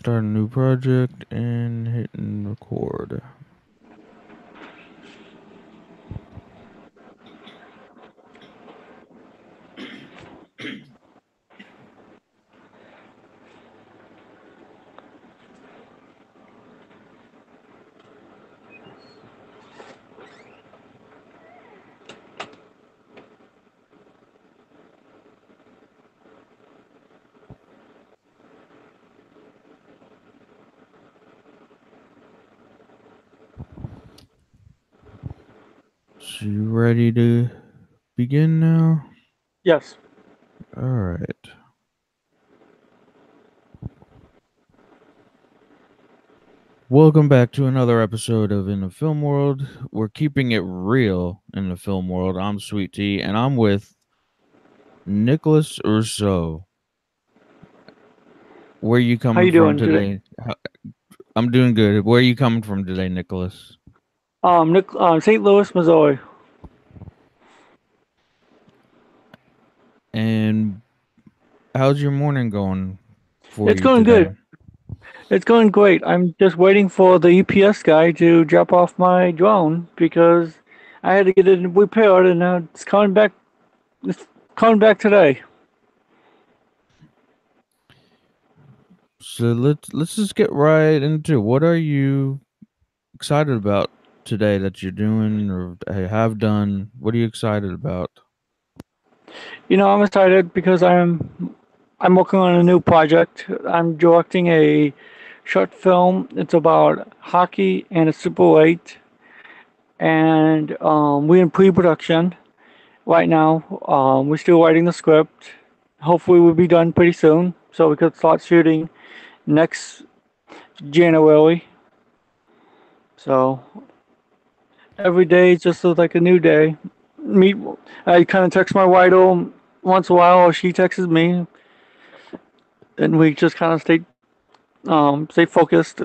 start a new project and hitting record. So you ready to begin now? Yes. All right. Welcome back to another episode of In the Film World. We're keeping it real in the film world. I'm Sweet Tea, and I'm with Nicholas Rousseau. Where you How coming you from doing today? today? I'm doing good. Where are you coming from today, Nicholas? St. Louis, Missouri. And how's your morning going for It's you going today? good. It's going great. I'm just waiting for the UPS guy to drop off my drone because I had to get it repaired, and it's coming back. It's coming back today. So let's just get right into it. What are you excited about today that you're doing or have done? What are you excited about? I'm excited because I'm working on a new project. I'm directing a short film. It's about hockey and it's super late, and we're in pre-production right now. We're still writing the script. Hopefully, we'll be done pretty soon, so we could start shooting next January. So every day is just like a new day. Me, I kind of text my wife once in a while, or she texts me, and we just kind of stay focused.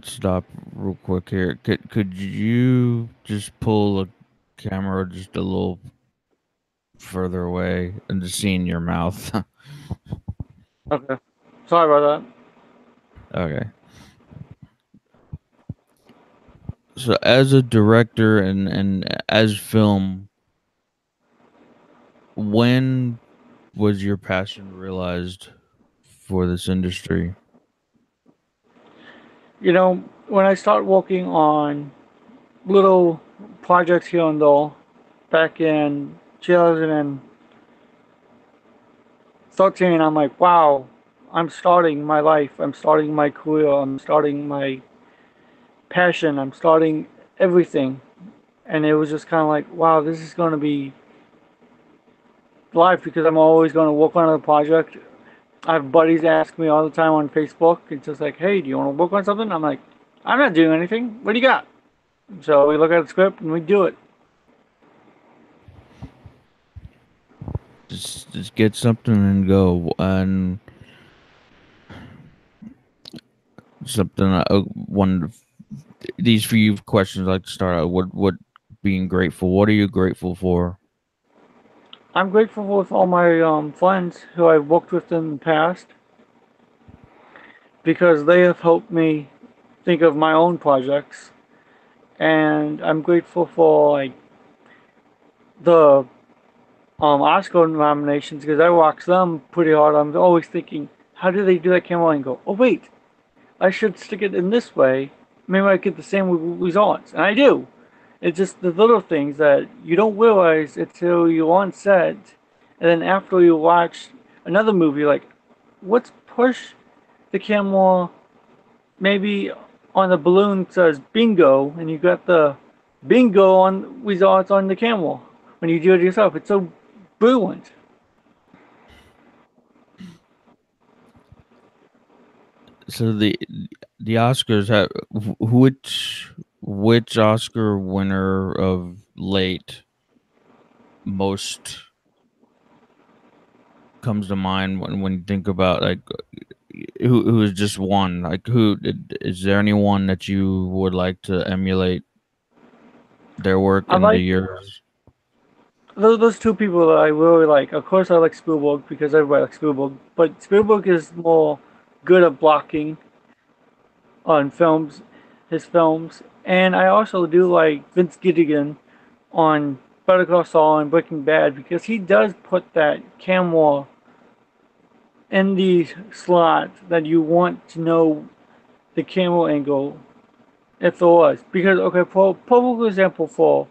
Stop real quick here. Could you just pull a camera just a little further away and just seeing your mouth? Okay, sorry about Okay. So as a director and as film, when was your passion realized for this industry? that. When I start working on little projects here and there, back in 2013, I'm like, wow, I'm starting my life. I'm starting my career. I'm starting my passion. I'm starting everything. And it was just kind of like, wow, this is going to be life because I'm always going to work on a project. I have buddies ask me all the time on Facebook. It's just like, hey, do you want to work on something? I'm like, I'm not doing anything. What do you got? So we look at the script and we do it. Just get something and go. And something one these few questions I like to start out. What being grateful? What are you grateful for? I'm grateful with all my friends who I've worked with in the past because they have helped me think of my own projects. And I'm grateful for like the Oscar nominations because I watch them pretty hard. I'm always thinking, how do they do that camera angle? Oh wait, I should stick it in this way. Maybe I get the same results, and I do. It's just the little things that you don't realize until you're on set, and then after you watch another movie, like, let's push the camera maybe on the balloon says bingo, and you got the bingo on results on the camera when you do it yourself. It's so brilliant. So the Oscars have which Oscar winner of late most comes to mind when you think about like who has just won? Like who is there anyone that you would like to emulate their work I in the like years? those two people that I really like. Of course, I like Spielberg because everybody likes Spielberg, but Spielberg is more good at blocking on films, his films, and I also do like Vince Gilligan on Better Call Saul and Breaking Bad because he does put that camera in the slot that you want to know the camera angle if there was. Because okay, for public example for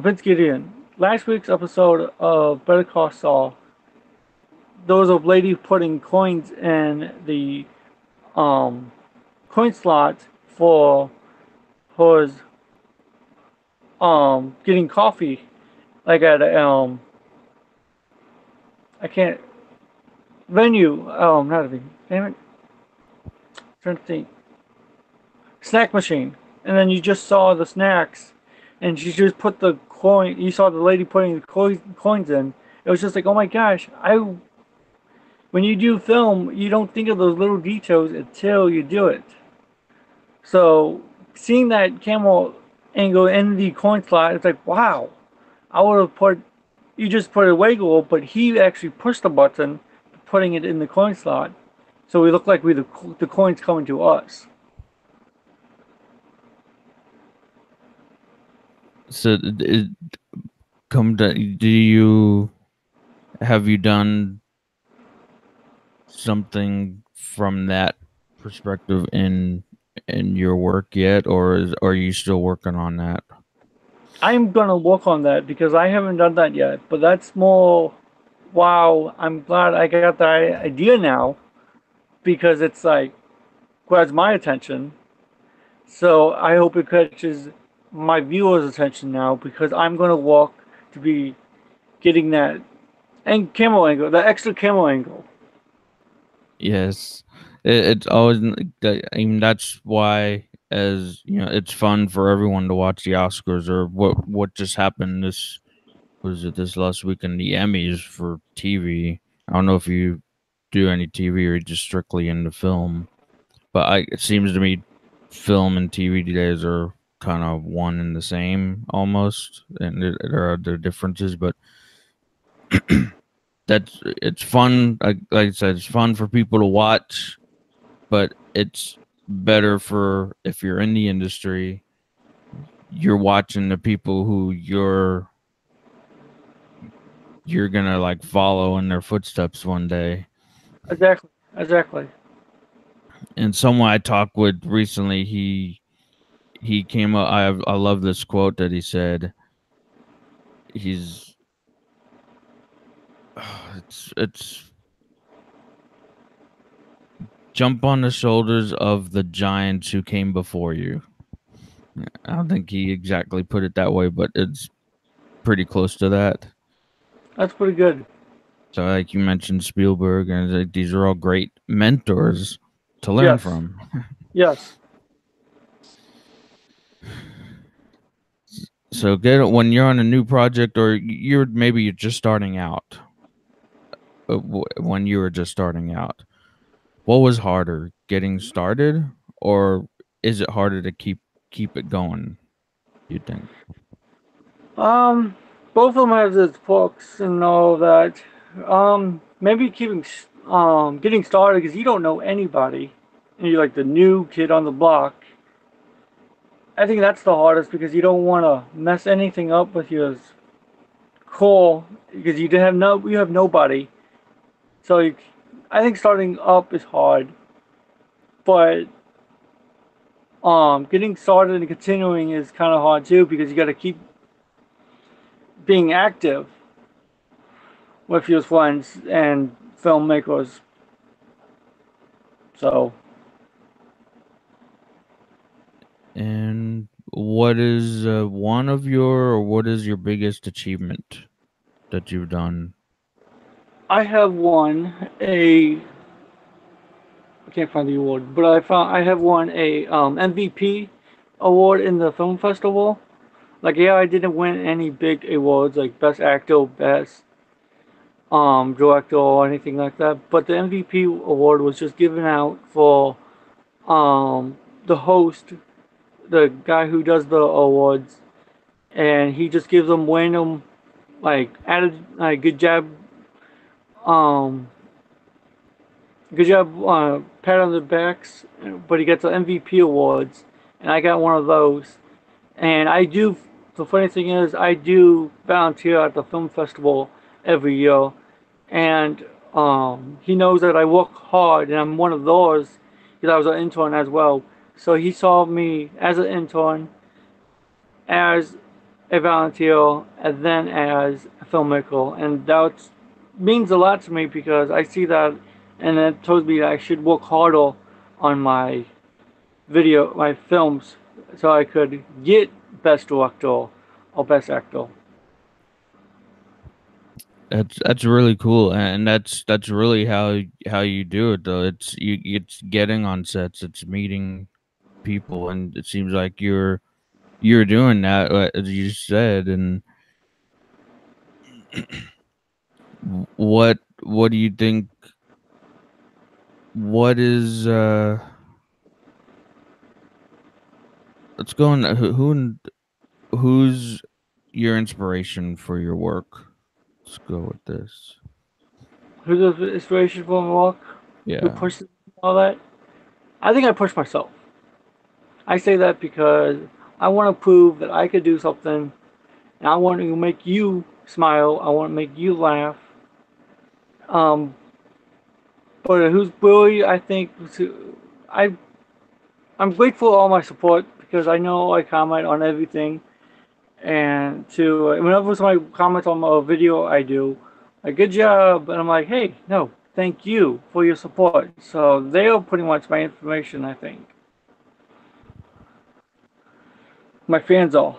Vince Gideon, last week's episode of Better Call Saul, there was a lady putting coins in the um coin slot for his getting coffee like at a I can't venue not a venue, damn it, I'm trying to think, snack machine, and then you just saw the snacks, and she just put the coin. You saw the lady putting the coins in. It was just like, oh my gosh! When you do film, you don't think of those little details until you do it. So seeing that camera angle in the coin slot, it's like, wow! I would have put. You just put a wiggle, but he actually pushed the button, putting it in the coin slot, so we look like the coins coming to us. So it come to do you have you done something from that perspective in your work yet, or are you still working on that? I'm gonna work on that because I haven't done that yet. But that's more. Wow, I'm glad I got that idea now because it's like grabs my attention. So I hope it catches my viewers' attention now because I'm gonna work to be getting that and camera angle, the extra camera angle. Yes, it's always I mean that's why, as you know, it's fun for everyone to watch the Oscars or what just happened. This was it this last weekend, the Emmys for TV. I don't know if you do any TV or just strictly into film, but it seems to me film and TV days are kind of one and the same almost, and there are other differences, but that's it's fun. Like I said, it's fun for people to watch, but it's better for if you're in the industry, you're watching the people who you're gonna like follow in their footsteps one day. Exactly, exactly. And someone I talked with recently, he came up. I love this quote that he said. He's it's jump on the shoulders of the giants who came before you. I don't think he exactly put it that way, but it's pretty close to that. That's pretty good. So, like you mentioned, Spielberg, and like, these are all great mentors to learn Yes, from. yes. So, when you're on a new project, or you're just starting out. When you were just starting out, what was harder, getting started, or is it harder to keep it going? You think? Um, both of them have its books and all that. Maybe getting started because you don't know anybody, and you're like the new kid on the block. I think that's the hardest because you don't want to mess anything up with your core because you have nobody. So I think starting up is hard, but getting started and continuing is kind of hard too because you got to keep being active with your friends and filmmakers. So And what is one of your, or what is your biggest achievement that you've done? I have won a I can't find the award, but I have won a MVP award in the film festival. Like yeah, I didn't win any big awards like best actor, best director or anything like that, but the MVP award was just given out for the host, the guy who does the awards, and he just gives them random. like added um, good job, pat on the backs. But he gets the MVP awards, and I got one of those. And I do. The funny thing is, I do volunteer at the film festival every year, and he knows that I work hard, and I'm one of those because I was an intern as well. So he saw me as an intern, as a volunteer, and then as a filmmaker, and that means a lot to me because I see that, and it tells me that I should work harder on my films, so I could get best director or best actor. That's really cool, and that's really how you do it though. It's getting on sets, it's meeting people, and it seems like you're doing that as you said. And what do you think? What is let's go on. Who's your inspiration for your work? Let's go with this. Who's the inspiration for my work? Who Yeah. pushes all that? I think I push myself. I say that because I want to prove that I could do something, and I want to make you smile. I want to make you laugh. Um, but who's really, I think, I I'm grateful for all my support because I know I comment on everything, and to whenever somebody comments on a video I do, like good job, and I'm like, hey, no, thank you for your support. So they are pretty much my information. I think my fans are.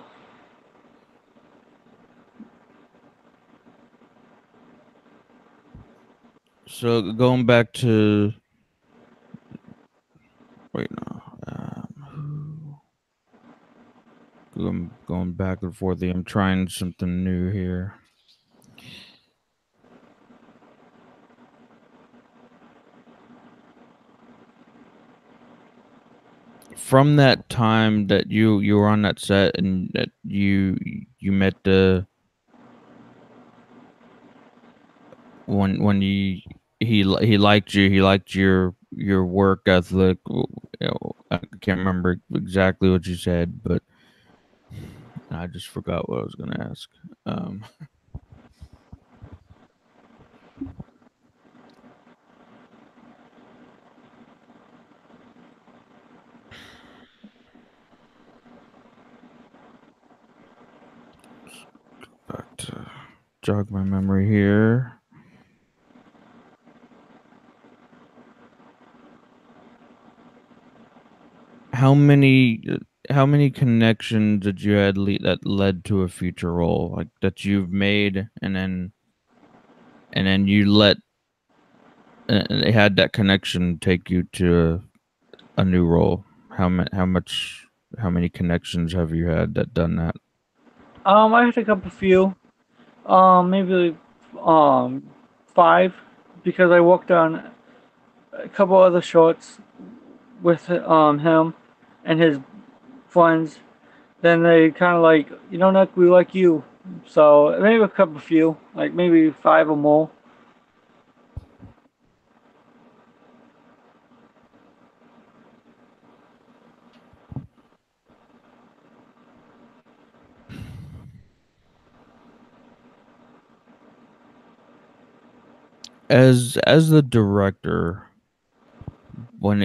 So going back to wait no, going back and forth. I'm trying something new here. From that time that you were on that set and that you met the when he liked you, he liked your work ethic. I can't remember exactly what you said, but I just forgot what I was going to ask. Um, but jog my memory here. How many how many connections did you had that led to a future role, like that you've made, and then you let they had that connection take you to a new role? How many connections have you had that done that? I had to come a few, maybe um five, because I worked on a couple other shorts with him and his friends. Then they kind of like, you know, not we like you. So maybe a couple few, like maybe five or more. As the director, when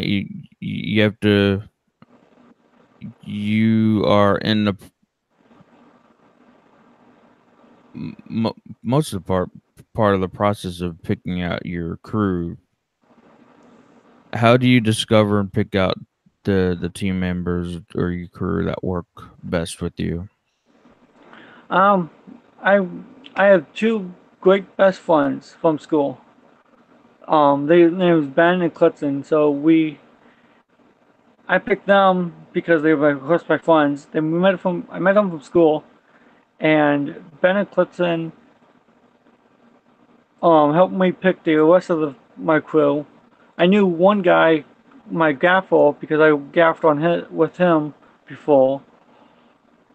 you have to, you are in the most of the part of the process of picking out your crew. How do you discover and pick out the team members or your crew that work best with you? Um, I I have two great best friends from school. Their name was Ben and Clifton. So I picked them because they were, of course, my friends. Then I met them from school, and Ben and Clifton helped me pick the rest of my crew. I knew one guy, my gaffer, because I gaffed on with him before.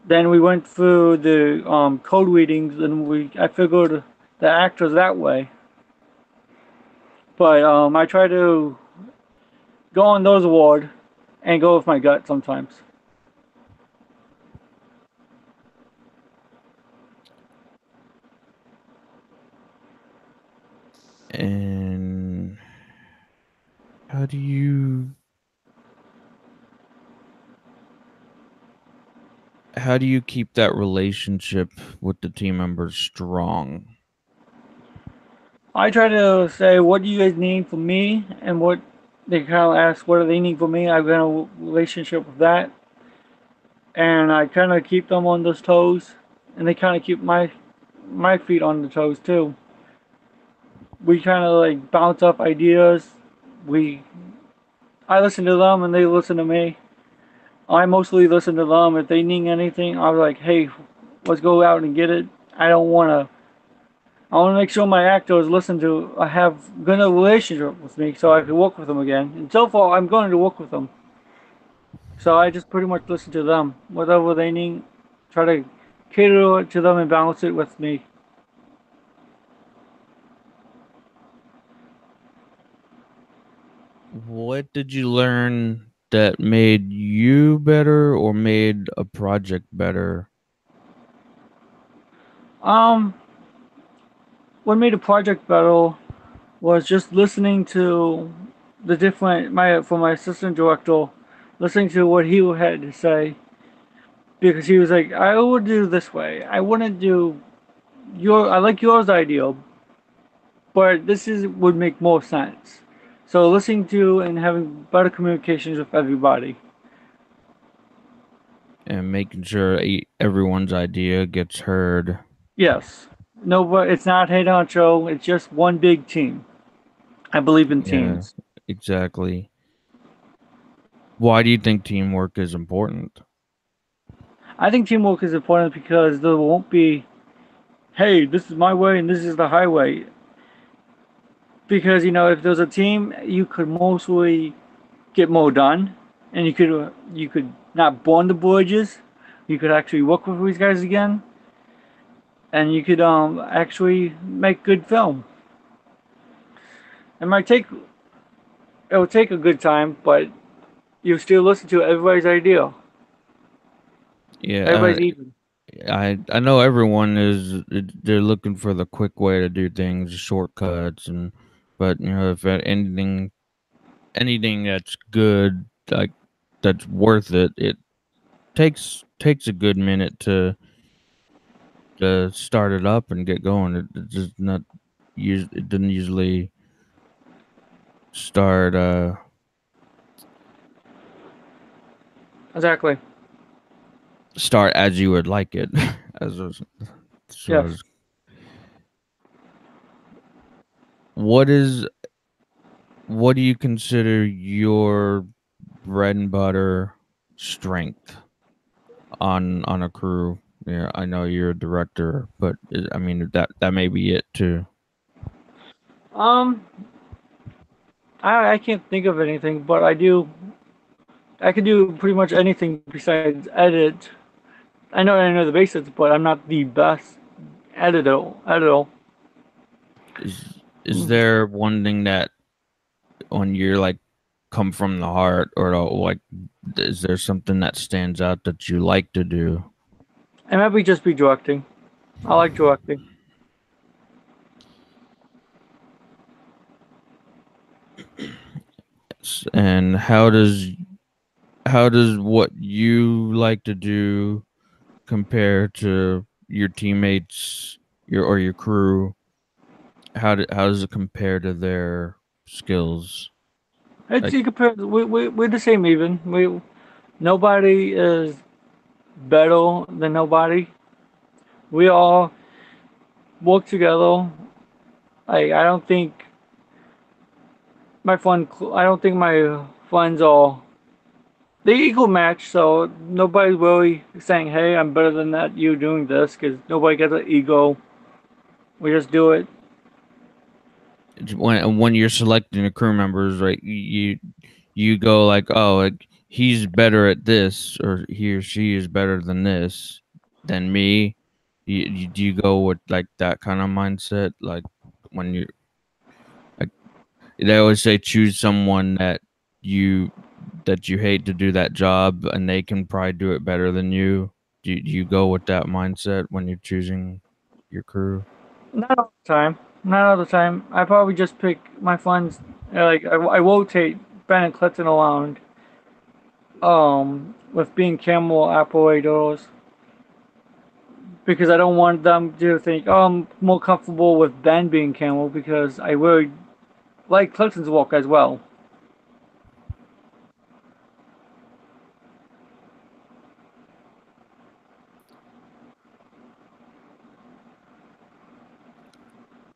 Then we went through the code readings, and I figured the actors that way. But I try to go on those awards and go with my gut sometimes. And how do you keep that relationship with the team members strong? I try to say, what do you guys need from me? And what they kind of ask, what do they need from me? I've got a relationship with that. And I kind of keep them on those toes. And they kind of keep my feet on the toes too. We kind of like bounce off ideas. We I listen to them and they listen to me. I mostly listen to them. If they need anything, I'm like, hey, let's go out and get it. I don't want to. I want to make sure my actors listen to. I have good relationship with me, so I can work with them again. And so far, I'm going to work with them. So I just pretty much listen to them. Whatever they need, try to cater it to them and balance it with me. What did you learn that made you better or made a project better? Um, what made the project better was just listening to the different my assistant director, listening to what he had to say, because he was like, I would do this way. I wouldn't do I like yours idea, but this is would make more sense. So listening to and having better communications with everybody. And making sure everyone's idea gets heard. Yes. No, but it's not hate on show. It's just one big team. I believe in Yeah, teams. exactly. Why do you think teamwork is important? I think teamwork is important because there won't be, hey, this is my way and this is the highway. Because if there's a team, you could mostly get more done, and you could not burn the bridges. You could actually work with these guys again, and you could actually make good film. It might take it will take a good time, but you still listen to everybody's idea. Yeah, Everybody's even. I know everyone they're looking for the quick way to do things, shortcuts, and but if anything that's good, like that's worth it, it takes a good minute to start it up and get going. It just not it doesn't usually start Exactly. start as you would like it. as was, so Yes. what is what do you consider your bread and butter strength on a crew? Yeah, I know you're a director, but I mean that may be it too. Um, I can't think of anything, but I do. I can do pretty much anything besides edit. I know the basics, but I'm not the best editor. Editor. Is there one thing that when you're like come from the heart, or like is there something that stands out that you like to do? I might just be directing. I like directing. And how does what you like to do compare to your teammates, your crew? How does it compare to their skills? It's Like, you compare. We're the same even. Nobody is better than nobody. We all work together. I don't think I don't think my friends are they equal match. So nobody's really saying, "Hey, I'm better than that. You doing this?" Because nobody gets an ego. We just do it. when you're selecting the crew members, right? You go like, oh, like he's better at this or he or she is better than me. Do you go with like that kind of mindset? Like when you like they always say choose someone you that you hate to do that job and they can probably do it better than you. Do you go with that mindset when you're choosing your crew? Not all the time. Not all the time. I probably just pick my friends. Like I rotate Ben and Clinton around. With being camel operators because I don't want them to think, oh, I'm more comfortable with Ben being camel because I really like Clinton's work as well.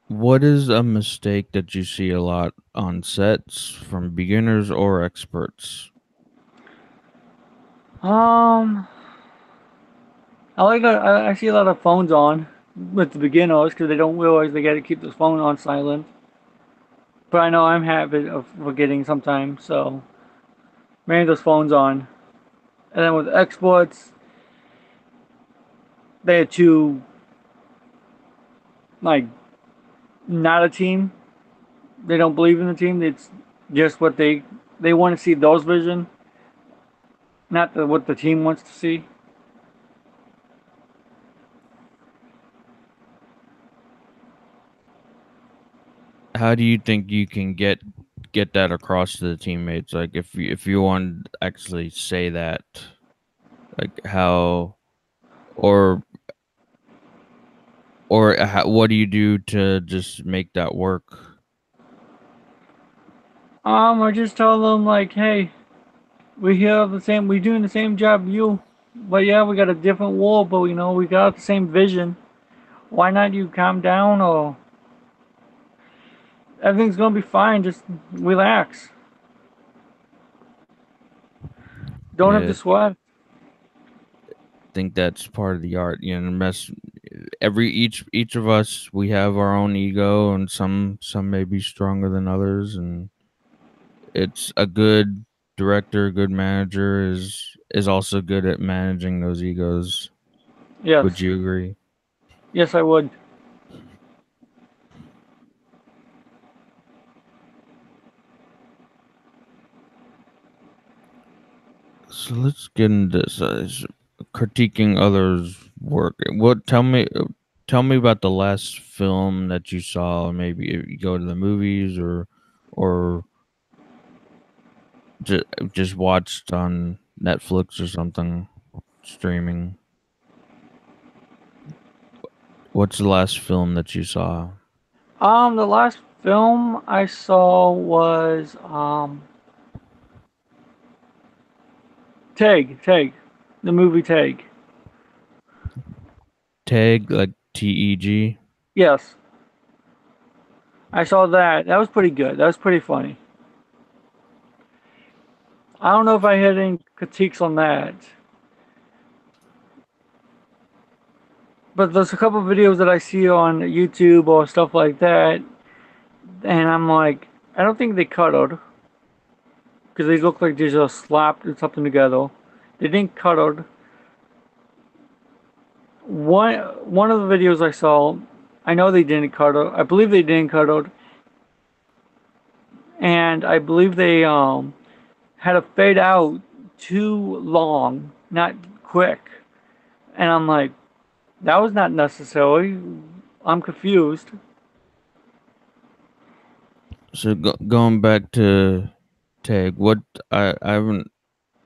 What is a mistake that you see a lot on sets from beginners or experts? Um, I see a lot of phones on with the beginners because they don't realize they got to keep the phone on silent. But I know I'm habit of forgetting sometimes, so manage those phones on. And then with exports, they're too like not a team. They don't believe in the team. It's just what they want to see those vision, not what the team wants to see. How do you think you can get that across to the teammates? Like if you want to actually say that, like how or what do you do to just make that work? I just tell them like, hey, we here the same, we doing the same job you, but yeah, we got a different wall, but we got the same vision. Why not you calm down or everything's gonna be fine. Just relax. Don't have to Yeah, sweat. think that's part of the art. You know, mess every each of us we have our own ego, and some may be stronger than others, and it's a good director, good manager is also good at managing those egos. Would Yes, you agree? yes, I would. So let's get into this, critiquing others' work. What tell me about the last film that you saw. Maybe if you go to the movies or just watched on Netflix or something streaming. What's the last film that you saw? The last film I saw was Tag, the movie Tag. Tag, like TEG. Yes, I saw that. That was pretty good. That was pretty funny. I don't know if I had any critiques on that, but there's a couple of videos that I see on YouTube or stuff like that, and I'm like, I don't think they cut out because they look like they just slapped something together. They didn't cut out. One of the videos I saw, I know they didn't cut out. I believe they didn't cut out, and I believe they had a fade out too long, not quick. And I'm like, that was not necessary. I'm confused. So going back to Tag, what I haven't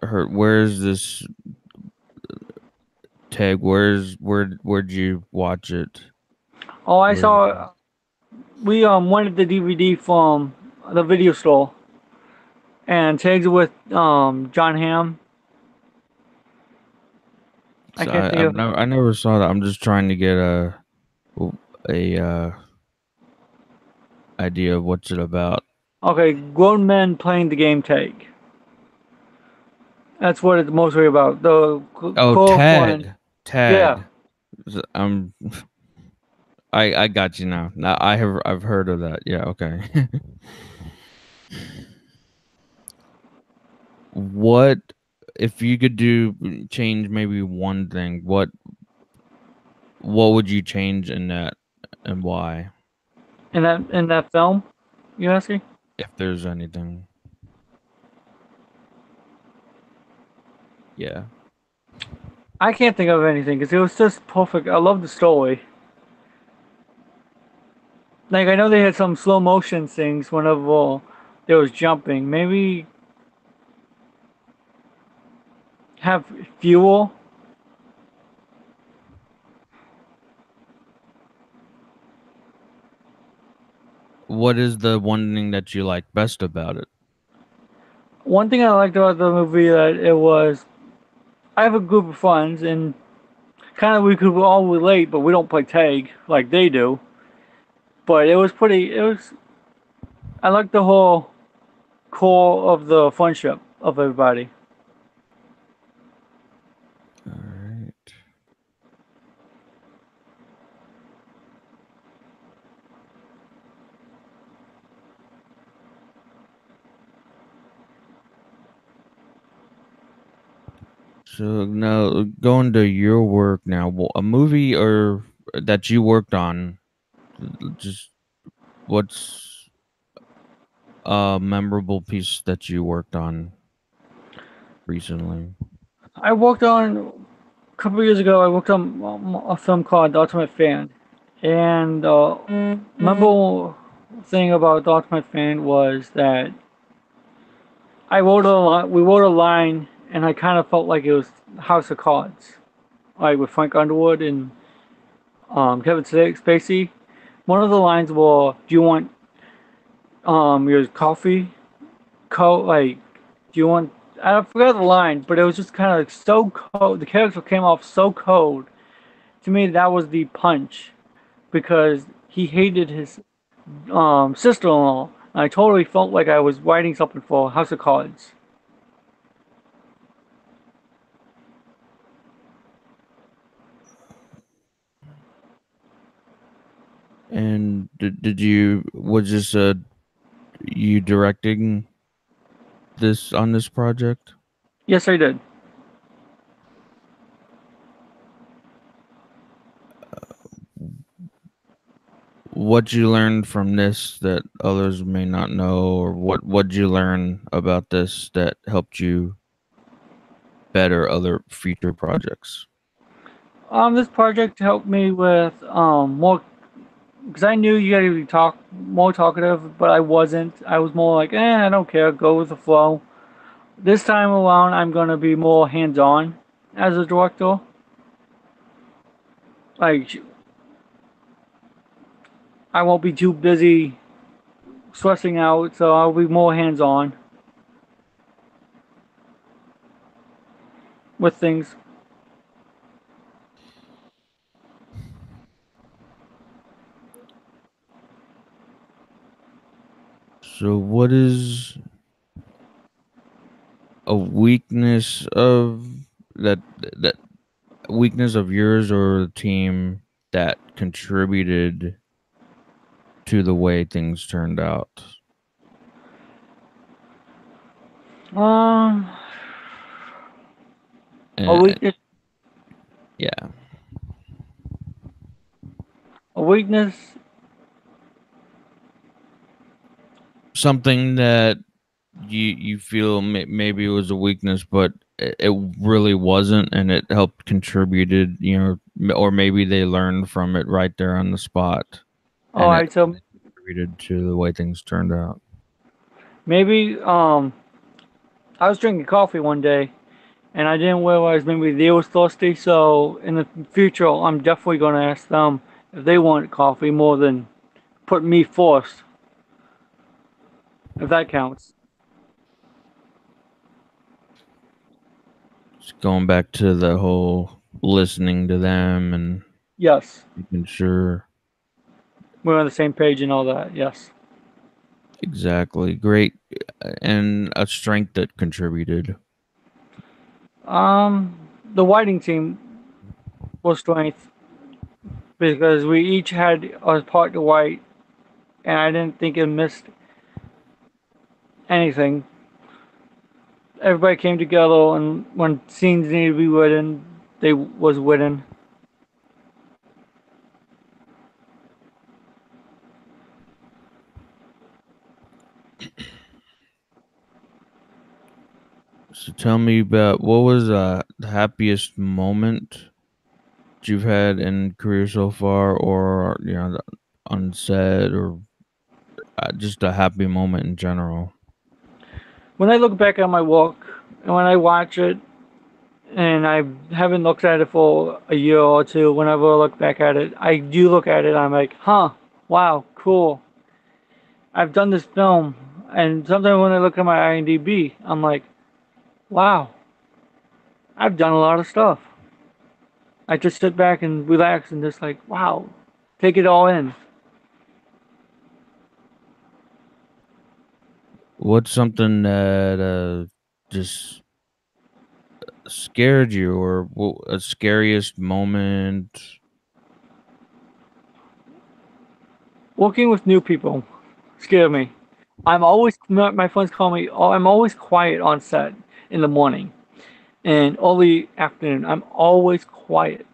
heard. Where's this Tag? Where'd you watch it? Oh, I Where's it? saw. We wanted the DVD from the video store, and tags with John Hamm. I So can't think of. I never saw that. I'm just trying to get a idea of what's it about. Okay, grown men playing the game tag. That's what it's mostly about. The Oh, core one. Tag, Yeah. Tag. I'm I got you now. Now I've heard of that. Yeah, okay. What? if you could change maybe one thing, what would you change in that, and why, In that film, you asking? if there's anything? Yeah. I can't think of anything because it was just perfect. I love the story. Like I know they had some slow motion things whenever there was jumping. Maybe have fuel. What is the one thing that you like best about it? One thing I liked about the movie that it was I have a group of friends and kind of we could all relate, but we don't play tag like they do. But it was pretty. It was. I like the whole core of the friendship of everybody. All right. So now going to your work now, a movie or that you worked on, just what's a memorable piece that you worked on recently? I worked on a couple of years ago. I worked on a film called The Ultimate Fan, and memorable thing about The Ultimate Fan was that we wrote a line, and I kind of felt like it was House of Cards, like with Frank Underwood and Kevin Spacey. One of the lines was, "Do you want your coffee? Like, do you want?" I forgot the line, but it was just kind of like so cold. The character came off so cold. To me, that was the punch because he hated his sister-in-law. I totally felt like I was writing something for House of Cards. And did you was this you directing this on this project? Yes, I did. What you learned from this that others may not know, or what you learn about this that helped you better other future projects? This project helped me with more because I knew you gotta be more talkative, but I wasn't. I was more like, I don't care, go with the flow. This time around, I'm gonna be more hands-on as a director. Like, I won't be too busy stressing out, so I'll be more hands-on with things. So what is a weakness of that that weakness of yours or the team that contributed to the way things turned out? Um, a And, weakness, yeah, a weakness. something that you feel maybe it was a weakness, but it really wasn't, and it helped contributed, or maybe they learned from it right there on the spot, All and it right, so contributed to the way things turned out. maybe I was drinking coffee one day and I didn't realize maybe they was thirsty. So in the future, I'm definitely gonna ask them if they want coffee more than put me first, if that counts. Just going back to the whole listening to them and Yes, making sure. we're on the same page and all that. Yes. Exactly. Great. And a strength that contributed. The whiting team was strength because we each had a part to white, and I didn't think it missed anything. everybody came together, and when scenes needed to be written, they was written. So tell me about what was the happiest moment you've had in career so far, or on set, or just a happy moment in general. When I look back at my work, and when I watch it, and I haven't looked at it for a year or two, whenever I look back at it, I do look at it, I'm like, huh, wow, cool. I've done this film. And sometimes when I look at my IMDb, I'm like, wow, I've done a lot of stuff. I just sit back and relax and just like, wow, take it all in. What's something that just scared you, or what a scariest moment? Working with new people scare me. I'm always, my friends call me, oh, I'm always quiet on set in the morning and early afternoon. I'm always quiet.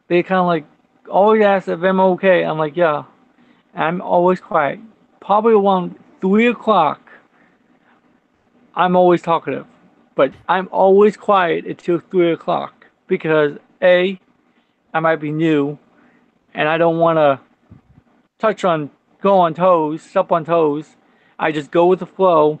They kind of like always ask if I'm okay. I'm like, yeah, I'm always quiet. Probably around 3 o'clock, I'm always talkative, but I'm always quiet until 3 o'clock because A, I might be new and I don't want to touch on, go on toes, step on toes. I just go with the flow,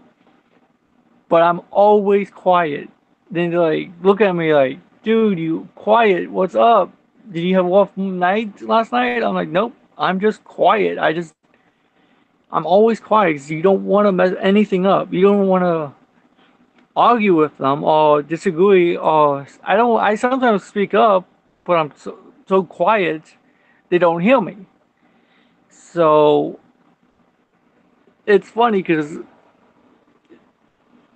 but I'm always quiet. Then they like look at me like, dude, you quiet? What's up? Did you have a rough night last night? I'm like, nope. I'm just quiet. I'm always quiet because you don't want to mess anything up. You don't want to argue with them or disagree or I don't. I sometimes speak up, but I'm so quiet they don't hear me. So it's funny because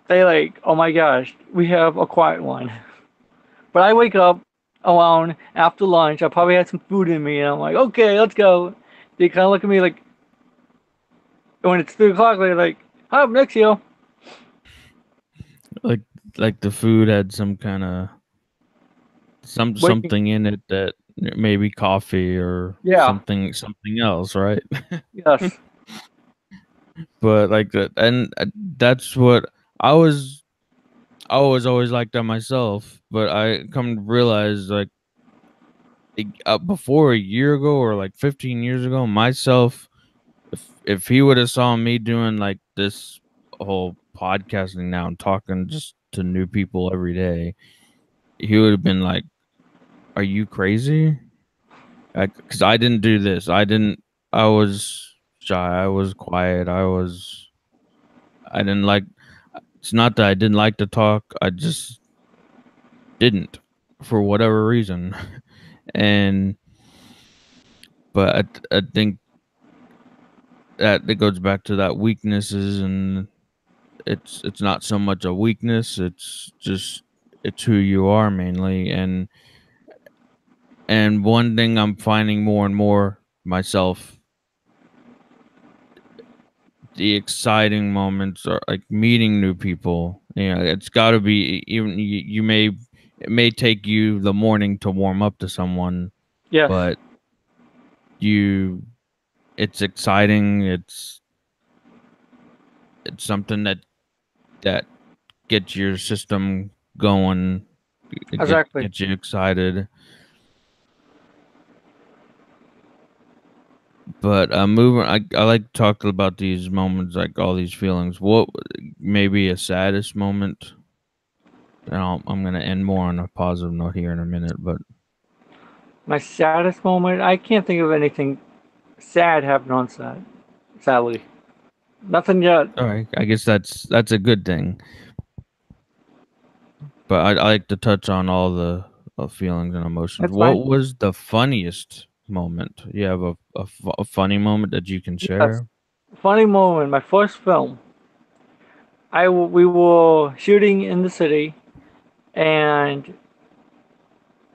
they like, oh my gosh, we have a quiet one. But I wake up alone after lunch. I probably had some food in me, and I'm like, okay, let's go. They kind of look at me like, when it's 3 o'clock, they're like, hi, up next, yo. Like like the food had some kind of Waking, something in it that maybe coffee or yeah, something else, right? yes, But like that, and that's what I was. I was always like that myself, but I come to realize like before a year ago or like 15 years ago, myself, if he would have saw me doing like this whole podcasting now and talking just to new people every day, he would have been like, "Are you crazy?" Because I didn't do this. I didn't. I was shy. I was quiet. I didn't like. It's not that I didn't like to talk. I just didn't, for whatever reason. And but I think that it goes back to that weaknesses, and it's not so much a weakness. It's just it's who you are mainly. And one thing I'm finding more and more myself, the exciting moments are like meeting new people. You know, it's got to be even you may it may take you the morning to warm up to someone, yes, but you it's exciting. It's something that gets your system going, exactly. gets you excited. But moving, I like to talk about these moments, like all these feelings. What maybe a saddest moment? And I'm gonna end more on a positive note here in a minute. But My saddest moment, I can't think of anything sad happened on set, sadly. Nothing yet. all right, I guess that's a good thing. But I like to touch on all the feelings and emotions. That's fine. What was the funniest moment? You have a funny moment that you can Yes. share? Funny moment, my first film. We were shooting in the city, and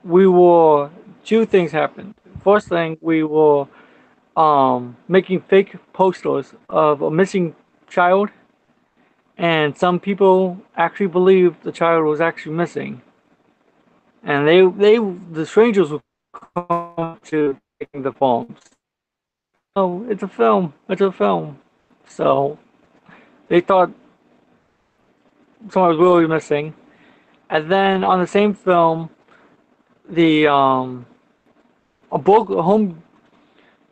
we were two things happened. First thing, we were making fake posters of a missing child, and some people actually believed the child was actually missing. And the strangers would come up to taking the films. Oh, it's a film. It's a film. So they thought someone was really missing. And then on the same film, the a home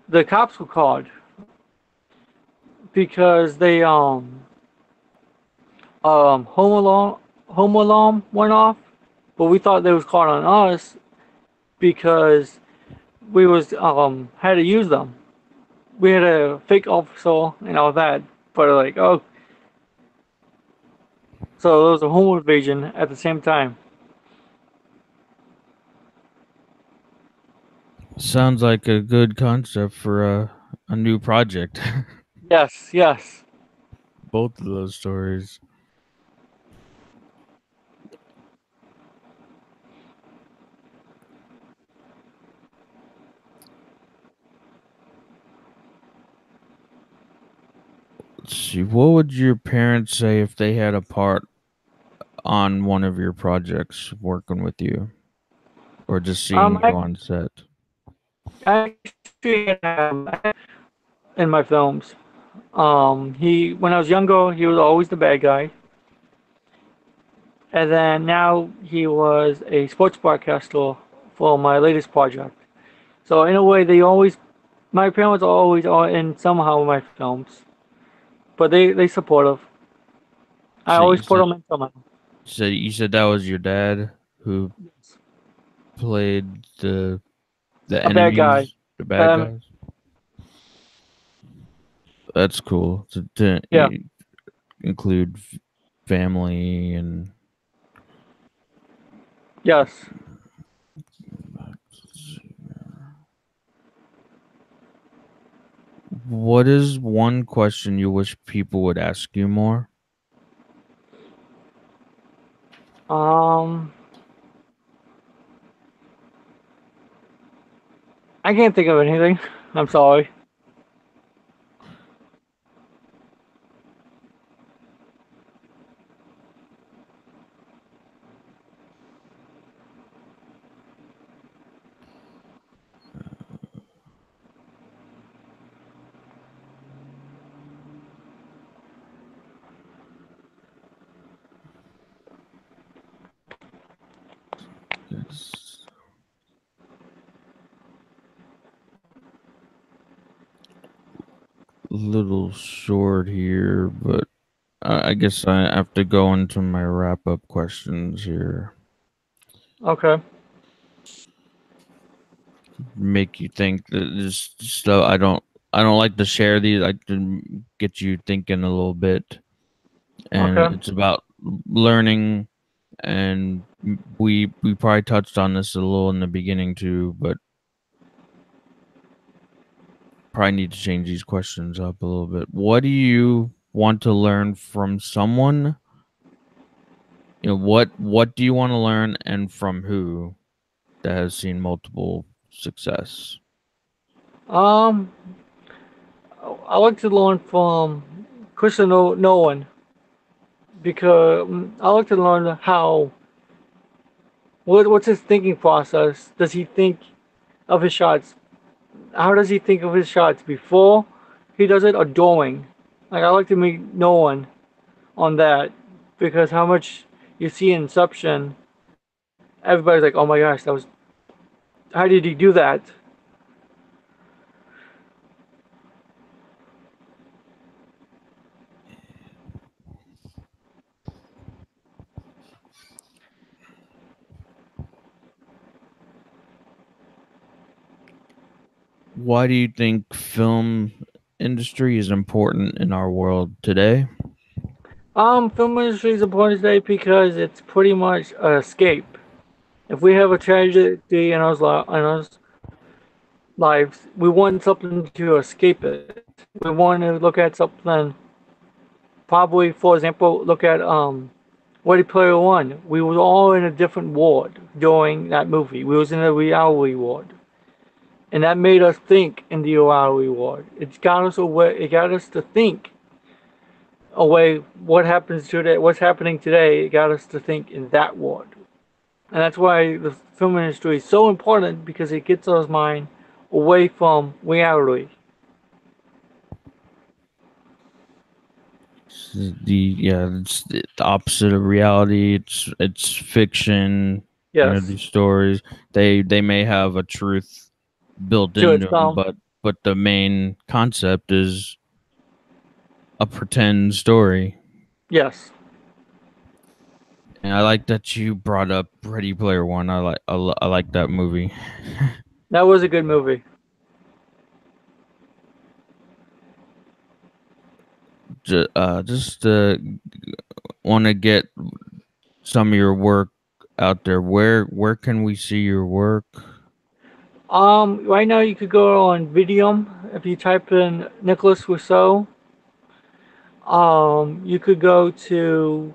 the cops were called because they home alarm went off, but we thought they was called on us because we was had to use them. We had a fake officer and all that, but like so there was a home invasion at the same time. Sounds like a good concept for a new project. Yes, yes. Both of those stories. Let's see. What would your parents say if they had a part on one of your projects working with you or just seeing you I on set? actually in my films. He when I was younger, he was always the bad guy, and then now he was a sports broadcaster for my latest project. So in a way, my parents are always are in somehow my films, but they supportive. I So always you put said them in somehow. that was your dad who played the A bad guy. enemies, the bad Um, guys. That's cool to yeah. include family and. Yes. What is one question you wish people would ask you more? Um, I can't think of anything. I'm sorry. It's a little short here, but I guess I have to go into my wrap up questions here. Okay. Make you think that this stuff I don't like to share these. I like to get you thinking a little bit, and Okay. it's about learning. And we probably touched on this a little in the beginning too, but probably need to change these questions up a little bit. What do you want to learn from someone? You know, what do you want to learn and from who that has seen multiple success? Um, I like to learn from Christopher Nolan because I like to learn what's his thinking process. Does he think of his shots? How does he think of his shots before he does it or during? Like I like to meet Nolan on that because how much you see Inception, everybody's like, "Oh my gosh, that was how did he do that?" Why do you think film industry is important in our world today? Film industry is important today because it's pretty much an escape. If we have a tragedy in our lives, we want something to escape it. We want to look at something. Probably, for example, look at Ready Player One. We were all in a different ward during that movie. We was in a reality ward, and that made us think in the reality ward. It got us aware. It got us to think away what happens today, what's happening today. It got us to think in that world, and that's why the film industry is so important because it gets our mind away from reality. It's the opposite of reality. It's fiction. Yes, These stories, they may have a truth built to its into them, but the main concept is a pretend story. yes, And I like that you brought up Ready Player One. I like that movie. that was a good movie. Just want to get some of your work out there. Where can we see your work? Right now you could go on Vidium if you type in Nicholas Rousseau. You could go to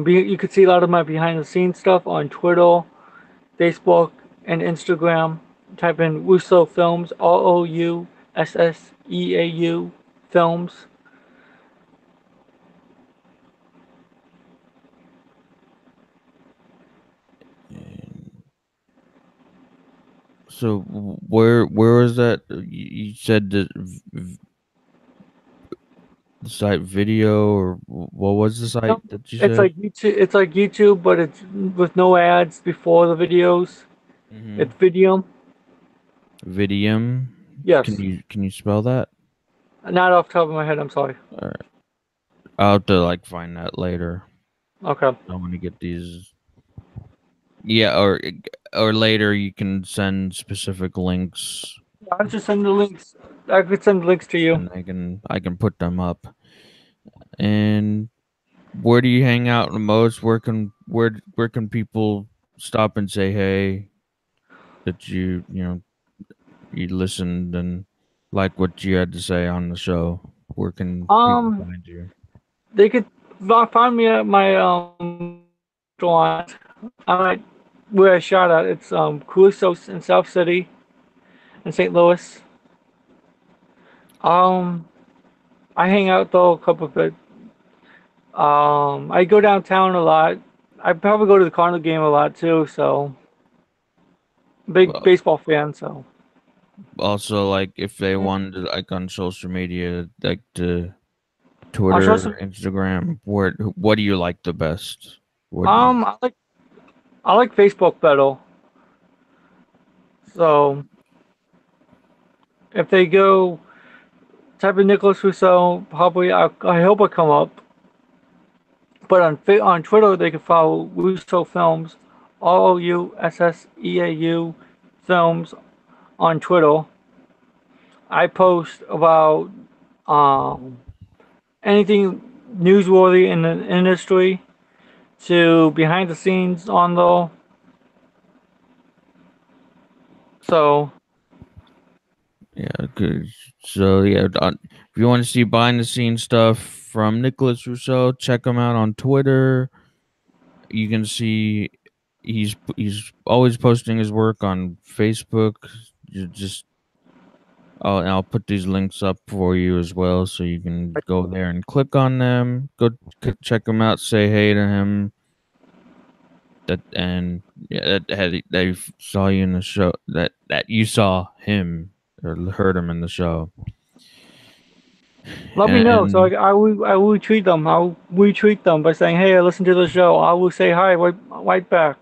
you could see a lot of my behind the scenes stuff on Twitter, Facebook, and Instagram. Type in Rousseau Films, ROUSSEAU Films. And so where was that? You said the site video, or what was the site Yep. that you It's said? like YouTube. It's like YouTube, but it's with no ads before the videos. Mm-hmm. It's Vidium. Vidium. Yes. Can you spell that? Not off the top of my head. I'm sorry. All right. I'll have to like find that later. Okay. I want to get these. Yeah, or later you can send specific links, I'll just send the links. I could send the links to you. and I can put them up. And where do you hang out the most? Where can people stop and say hey that you listened and like what you had to say on the show? Where can people Um, find you? they could find me at my restaurant. I'm at where I shot at. It's Crusoe's in South City in St. Louis. Um, I hang out though a couple of bit. I go downtown a lot. I probably go to the Cardinal game a lot too. So big Well, baseball fan. So also, like if they wanted to, like on social media, like to on social, Twitter, Instagram, what do you like the best? What do you, I like Facebook better. So if they go type in Nicholas Rousseau, probably I hope I come up. But on Twitter they can follow Rousseau Films, ROUSSEAU Films on Twitter. I post about um, anything newsworthy in the industry to behind the scenes on the. So yeah, so yeah, if you want to see behind the scenes stuff from Nicholas Rousseau, check him out on Twitter. You can see he's always posting his work on Facebook. You just I'll put these links up for you as well, so you can go there and click on them. Go check him out. Say hey to him. That and yeah, that had they saw you in the show. That you saw him or heard him in the show. let me know. So And I will treat them. I'll retweet them by saying, "Hey, I listened to the show." I will say hi right back.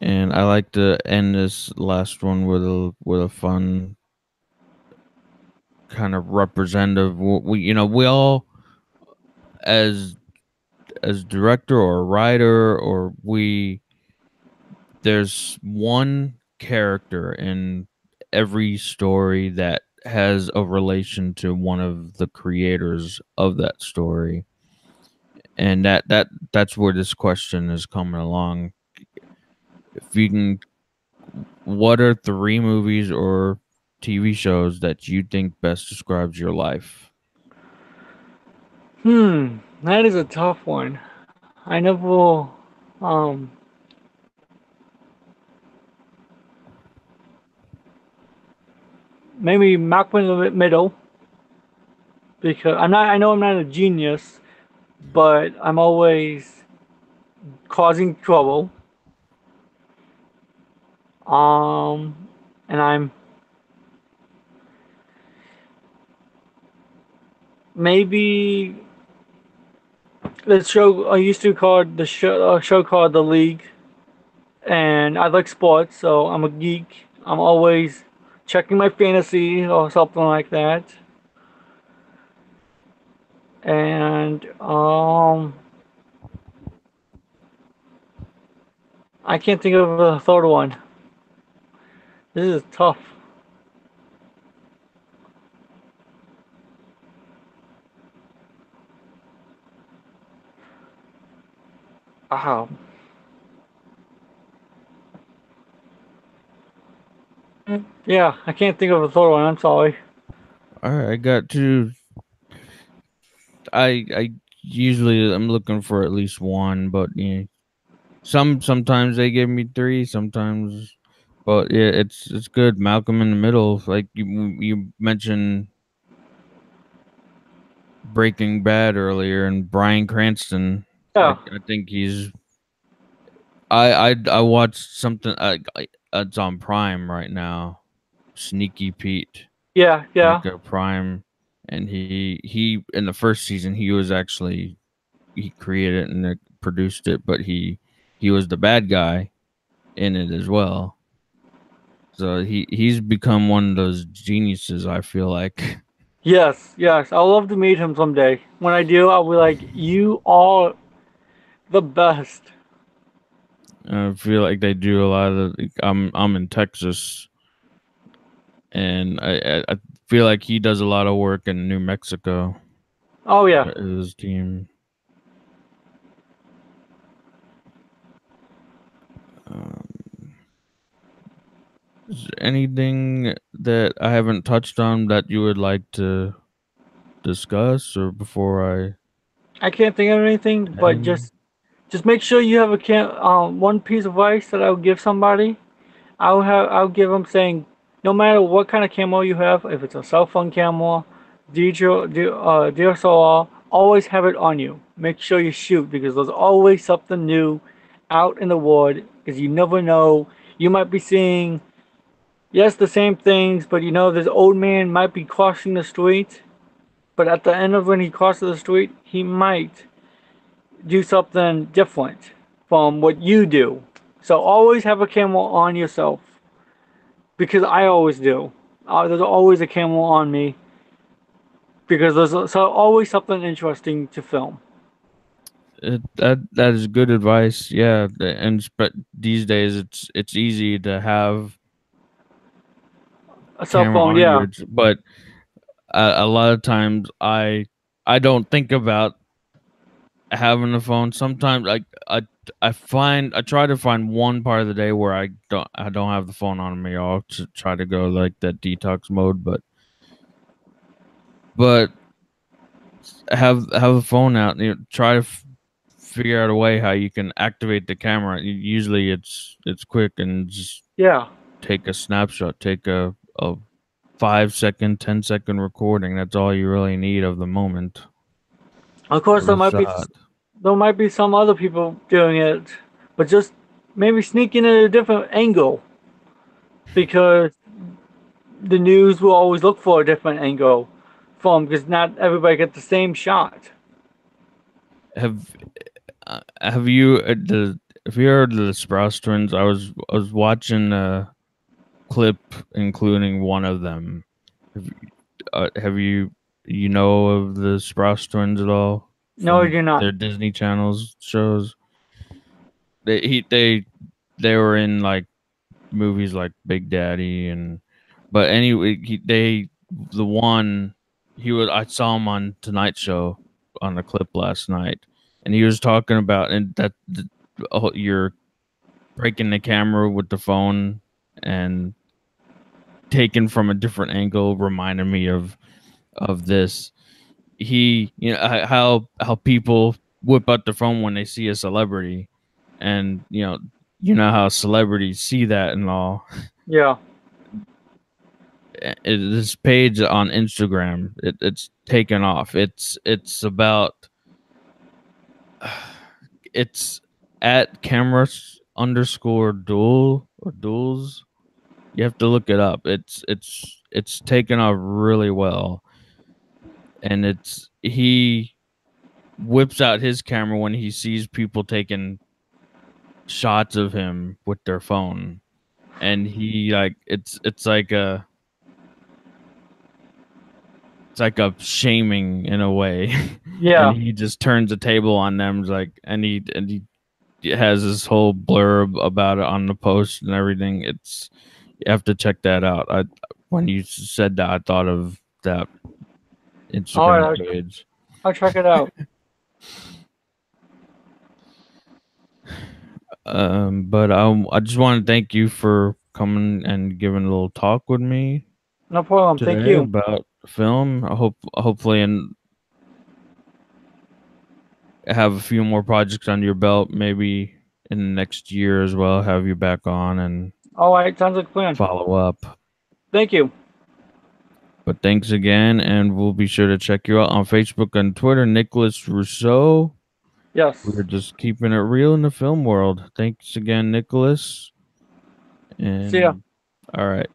I like to end this last one with a fun kind of representative. We all as director or writer or we there's one character in every story that has a relation to one of the creators of that story, and that's where this question is coming along. If you can, what are three movies or TV shows that you think best describes your life? That is a tough one. I never, um, maybe Malcolm in the Middle. because I know I'm not a genius, but I'm always causing trouble. Um, and I'm maybe the show I used to call the show called The League, and I like sports, so I'm a geek. I'm always checking my fantasy or something like that. And I can't think of a third one. This is tough. Wow. Yeah, I can't think of a third one. I'm sorry. All right, I got to. I usually I'm looking for at least one, but yeah, sometimes they give me three, sometimes, but yeah, it's good. Malcolm in the Middle, like you mentioned Breaking Bad earlier, and Bryan Cranston. Yeah, I think he's. I watched something. It's on Prime right now. Sneaky Pete, yeah, yeah, like a Prime, and he in the first season he was actually he created it and produced it, but he was the bad guy in it as well. So he's become one of those geniuses. I feel like yes, yes. I'll love to meet him someday. When I do, I'll be like, "You are the best." I feel like they do a lot of. I'm in Texas, and I feel like he does a lot of work in New Mexico. Oh yeah, His team. Um, is there anything that I haven't touched on that you would like to discuss, or before I I can't think of anything, but end? just make sure you have a one piece of advice that I would give somebody. I'll give them saying, no matter what kind of camera you have, if it's a cell phone camera, DSLR, always have it on you. Make sure you shoot because there's always something new out in the world because you never know. You might be seeing, yes, the same things, but you know this old man might be crossing the street, but at the end of when he crosses the street, he might do something different from what you do. So always have a camera on yourself because I always do. There's always a camera on me because there's always something interesting to film. That is good advice. Yeah, but these days it's easy to have A cell camera phone, on you, yeah, but a lot of times I don't think about having a phone. Sometimes I try to find one part of the day where I don't have the phone on me. I'll try to go like that detox mode, but have the phone out. You know, try to figure out a way how you can activate the camera. Usually it's quick and just yeah. take a snapshot, take a 5 second, 10-second recording. That's all you really need of the moment, Of course, of the shot. there might be some other people doing it, but just maybe sneaking in a different angle because the news will always look for a different angle from because not everybody gets the same shot. Have have you the Have you heard of the Sprouse twins? I was watching a clip including one of them. Have, have you know of the Sprouse twins at all No, from you're not. their Disney Channel's shows? They were in like movies like Big Daddy and but anyway they the one he was I saw him on Tonight Show on the clip last night, and he was talking about and you're breaking the camera with the phone and taken from a different angle reminded me of this. He you know how people whip out the phone when they see a celebrity, and you know how celebrities see that and all. Yeah, this page on Instagram, it's taken off. It's about it's at cameras underscore duel or duels. You have to look it up. It's taken off really well, and he whips out his camera when he sees people taking shots of him with their phone, and he like it's like a shaming in a way. And Yeah. he just turns the table on them, like, and he has this whole blurb about it on the post and everything. It's You have to check that out. I When you said that, I thought of that All Instagram right, page. I'll check it out. But I just want to thank you for coming and giving a little talk with me No problem. Thank today you. about film. Hopefully and have a few more projects under your belt, maybe in the next year as well. Have you back on and All right, sounds like a plan. follow up. Thank you. But thanks again, and we'll be sure to check you out on Facebook and Twitter. Nicholas Rousseau. Yes. We're just keeping it real in the film world. Thanks again, Nicholas. See ya. And all right.